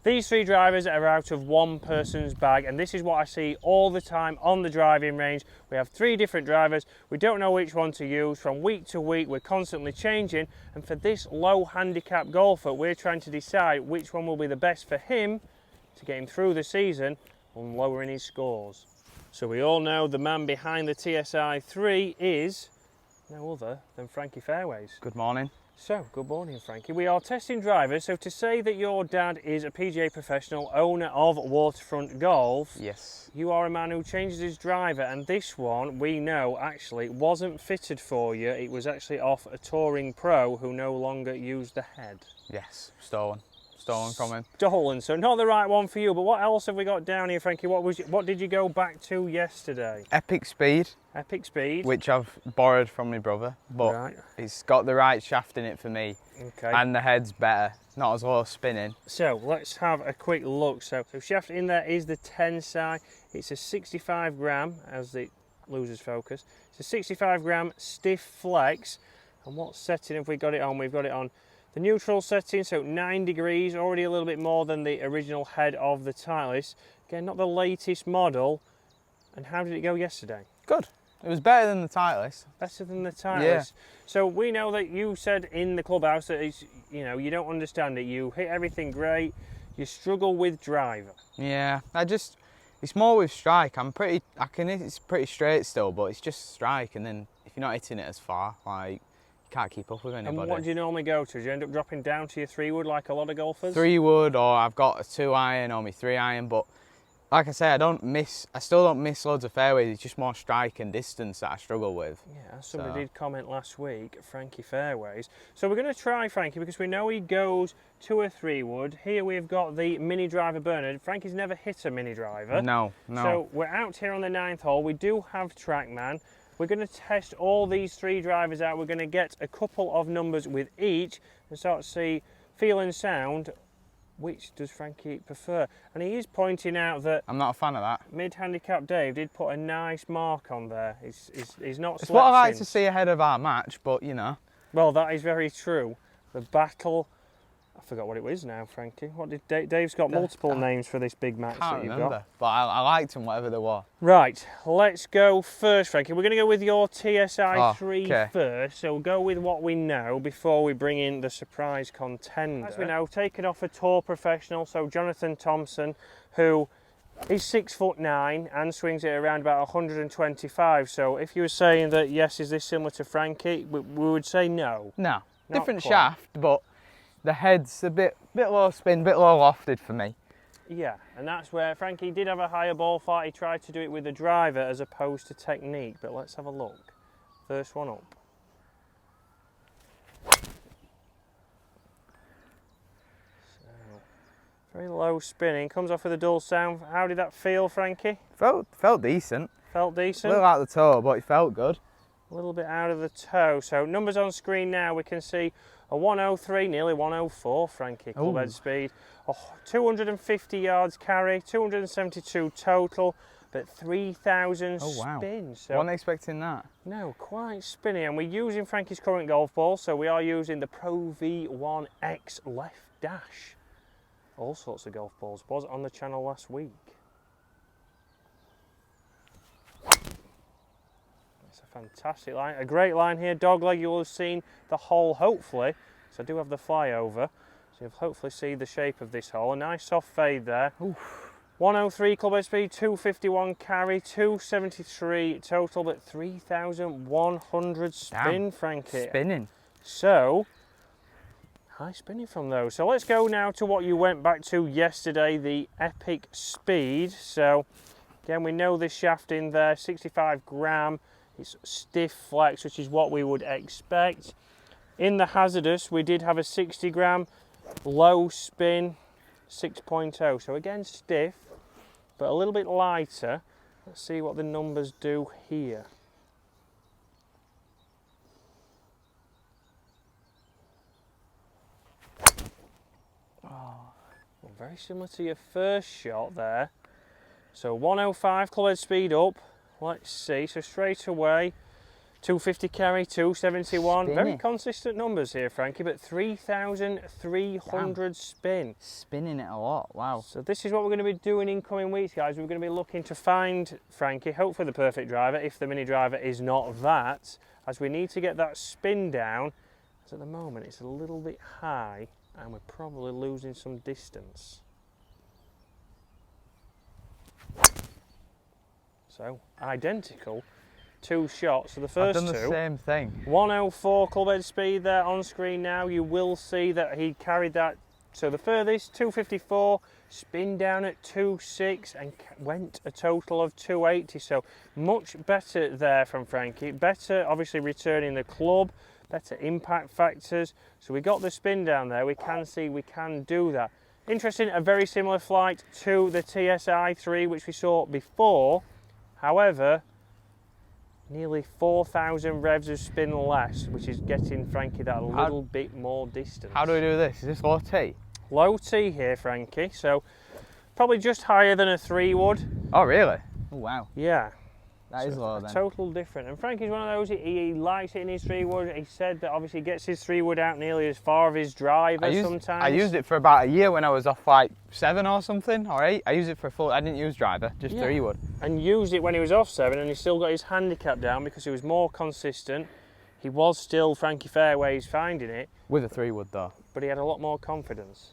These 3 drivers are out of one person's bag, and this is what I see all the time on the driving range. We have 3 different drivers. We don't know which one to use. From week to week, we're constantly changing. And for this low handicap golfer, we're trying to decide which one will be the best for him to get him through the season and lowering his scores. So we all know the man behind the TSI 3 is no other than Frankie Fairways. Good morning. So, good morning, Frankie. We are testing drivers. So to say that your dad is a PGA professional, owner of Waterfront Golf, Yes. you are a man who changes his driver, and this one, we know, actually wasn't fitted for you. It was actually off a touring pro who no longer used the head. Yes, stolen from him. Stolen, so not the right one for you. But what else have we got down here, Frankie? What did you go back to yesterday? Epic Speed. Epic Speed. Which I've borrowed from my brother, but right. It's got the right shaft in it for me. Okay. And the head's better, not as low spinning. So let's have a quick look. So shaft in there is the Tensai. It's a 65 gram, as it loses focus. It's a 65 gram stiff flex. And what setting have we got it on? We've got it on the neutral setting, so 9 degrees, already a little bit more than the original head of the Titleist. Again, not the latest model. And how did it go yesterday? Good. It was better than the Titleist. Better than the Titleist. Yeah. So we know that you said in the clubhouse that it's, you know, you don't understand it. You hit everything great. You struggle with driver. Yeah, it's more with strike. It's pretty straight still, but it's just strike, and then if you're not hitting it as far, like, you can't keep up with anybody. And what do you normally go to? Do you end up dropping down to your 3-wood like a lot of golfers? 3-wood, or I've got a 2-iron or my 3-iron, but like I say, I still don't miss loads of fairways. It's just more strike and distance that I struggle with. Yeah, somebody did comment last week, Frankie Fairways. So we're going to try Frankie because we know he goes to a 3-wood. Here we've got the Mini Driver burner. Frankie's never hit a Mini Driver. No. So we're out here on the 9th hole. We do have TrackMan. We're going to test all these 3 drivers out. We're going to get a couple of numbers with each and start to see, feel and sound, which does Frankie prefer. And he is pointing out that I'm not a fan of that. Mid-handicap Dave did put a nice mark on there. He's not It's what I like to see ahead of our match, but you know. Well, that is very true. The battle, I forgot what it was now, Frankie. What did Dave's got multiple names for this big match that you've got. But I liked them, whatever they were. Right, let's go first, Frankie. We're going to go with your TSI 3 first. So we'll go with what we know before we bring in the surprise contender. As we know, taken off a tour professional, so Jonathan Thompson, who is 6'9" and swings it around about 125. So if you were saying that, yes, is this similar to Frankie, we would say no. No, different quite. shaft, but the head's a bit low spin, bit low lofted for me. Yeah, and that's where Frankie did have a higher ball flight. He tried to do it with the driver as opposed to technique, but let's have a look. First one up. So, very low spinning, comes off with a dull sound. How did that feel, Frankie? Felt decent. Felt decent? A little out the toe, but it felt good. A little bit out of the toe. So numbers on screen now, we can see a 103, nearly 104, Frankie, club head speed. 250 yards carry, 272 total, but 3,000 spins. So wasn't expecting that. No, quite spinny. And we're using Frankie's current golf ball, so we are using the Pro V1X Left Dash. All sorts of golf balls. Was on the channel last week. Fantastic line, a great line here. Dogleg, you will have seen the hole hopefully. So I do have the flyover, so you'll hopefully see the shape of this hole. A nice soft fade there. Oof. 103 club head speed, 251 carry, 273 total, but 3,100 spin, Frankie. Spinning. So, high spinning from those. So let's go now to what you went back to yesterday, the Epic Speed. So, again, we know this shaft in there, 65 gram. It's stiff flex, which is what we would expect. In the hazardous, we did have a 60 gram low spin 6.0. So again, stiff, but a little bit lighter. Let's see what the numbers do here. Well, very similar to your first shot there. So 105 club head speed up. Let's see, so straight away, 250 carry, 271. Spinny. Very consistent numbers here, Frankie, but 3,300 spin. Spinning it a lot, wow. So this is what we're going to be doing in coming weeks, guys. We're going to be looking to find Frankie, hopefully the perfect driver, if the Mini Driver is not that, as we need to get that spin down. As at the moment, it's a little bit high, and we're probably losing some distance. So, identical. 2 shots. So the first I've done the same thing. 104 club head speed there on screen now. You will see that he carried that. So the furthest 254, spin down at 26 and went a total of 280. So much better there from Frankie. Better obviously returning the club, better impact factors. So we got the spin down there. We can see we can do that. Interesting, a very similar flight to the TSI 3 which we saw before. However, nearly 4,000 revs of spin less, which is getting Frankie that little bit more distance. How do we do this? Is this low T? Low T here, Frankie, so probably just higher than a 3 would. Oh, really? Oh, wow. Yeah. That is low then. Total different. And Frankie's one of those, he likes it in his 3 wood. He said that obviously he gets his 3 wood out nearly as far of his driver sometimes. I used it for about a year when I was off like 7 or something, or 8. I used it for full, I didn't use driver, just 3 wood. And used it when he was off 7 and he still got his handicap down because he was more consistent. He was still Frankie Fairways finding it. With a 3 wood though. But he had a lot more confidence.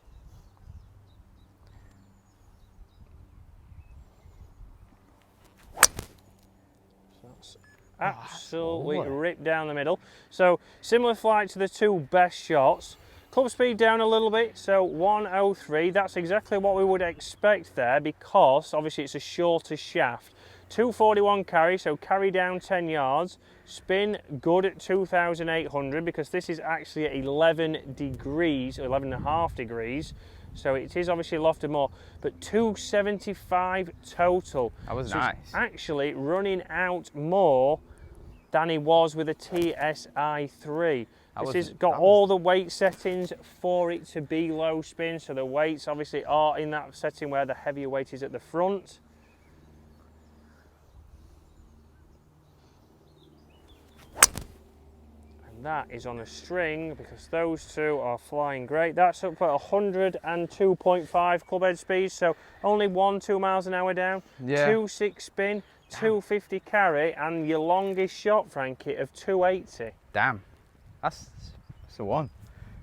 Absolutely ripped down the middle. So similar flight to the 2 best shots. Club speed down a little bit, so 103. That's exactly what we would expect there because obviously it's a shorter shaft. 241 carry, so carry down 10 yards. Spin good at 2,800 because this is actually at 11 degrees, or 11.5 degrees. So it is obviously lofted more, but 275 total. That was so nice. Actually running out more than he was with a TSI 3. This has got all the weight settings for it to be low spin, so the weights obviously are in that setting where the heavier weight is at the front. And that is on a string because those 2 are flying great. That's up at 102.5 club head speed, so only 1-2 miles an hour down. 2.6 spin, 250 carry, and your longest shot, Frankie, of 280. Damn. That's the one.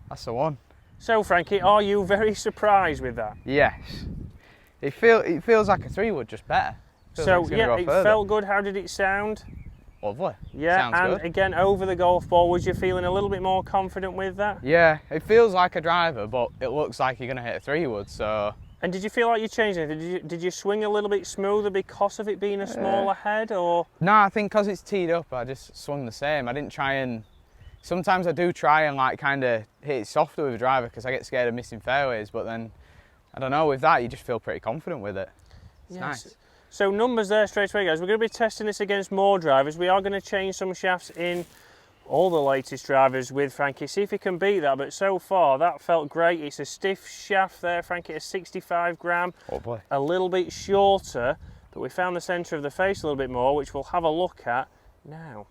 That's the one. So, Frankie, are you very surprised with that? Yes. It feels like a 3 wood, just better. So, like yeah, it felt good. How did it sound? Lovely. Yeah, sounds and good. Again, over the golf ball, was you feeling a little bit more confident with that? Yeah, it feels like a driver, but it looks like you're going to hit a 3 wood, so... And did you feel like you changed anything? Did you swing a little bit smoother because of it being a smaller head, or...? No, I think because it's teed up, I just swung the same. I didn't try and... Sometimes I do try and like kind of hit it softer with a driver because I get scared of missing fairways, but then, I don't know, with that you just feel pretty confident with it. It's nice. So numbers there straight away, guys. We're going to be testing this against more drivers. We are going to change some shafts in all the latest drivers with Frankie, see if he can beat that, but so far that felt great. It's a stiff shaft there, Frankie, a 65 gram, a little bit shorter, but we found the centre of the face a little bit more, which we'll have a look at now.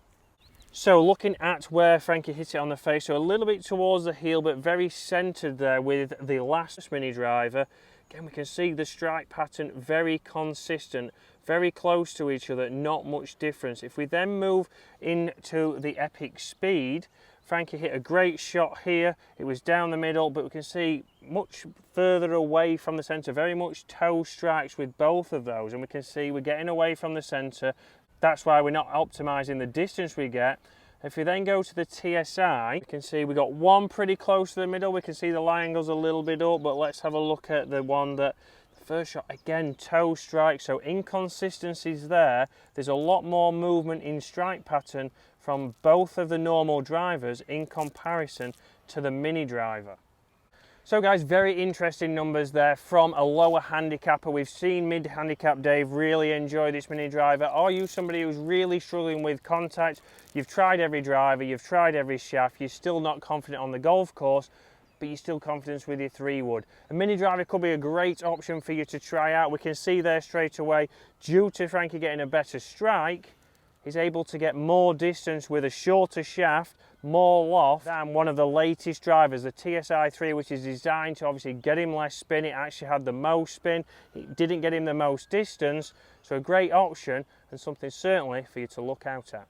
So looking at where Frankie hit it on the face, so a little bit towards the heel, but very centred there with the last Mini Driver. Again, we can see the strike pattern very consistent, very close to each other, not much difference. If we then move into the Epic Speed, Frankie hit a great shot here. It was down the middle, but we can see much further away from the centre, very much toe strikes with both of those, and we can see we're getting away from the centre. That's why we're not optimising the distance we get. If we then go to the TSI, you can see we got one pretty close to the middle. We can see the lie angle's a little bit up, but let's have a look at the one that, the first shot, again, toe strike. So inconsistencies there. There's a lot more movement in strike pattern from both of the normal drivers in comparison to the Mini Driver. So guys, very interesting numbers there from a lower handicapper. We've seen mid-handicap Dave really enjoy this Mini Driver. Are you somebody who's really struggling with contact? You've tried every driver, you've tried every shaft, you're still not confident on the golf course, but you're still confident with your 3 wood. A Mini Driver could be a great option for you to try out. We can see there straight away, due to Frankie getting a better strike, is able to get more distance with a shorter shaft, more loft than one of the latest drivers, the TSI 3, which is designed to obviously get him less spin. It actually had the most spin, it didn't get him the most distance, so a great option and something certainly for you to look out at.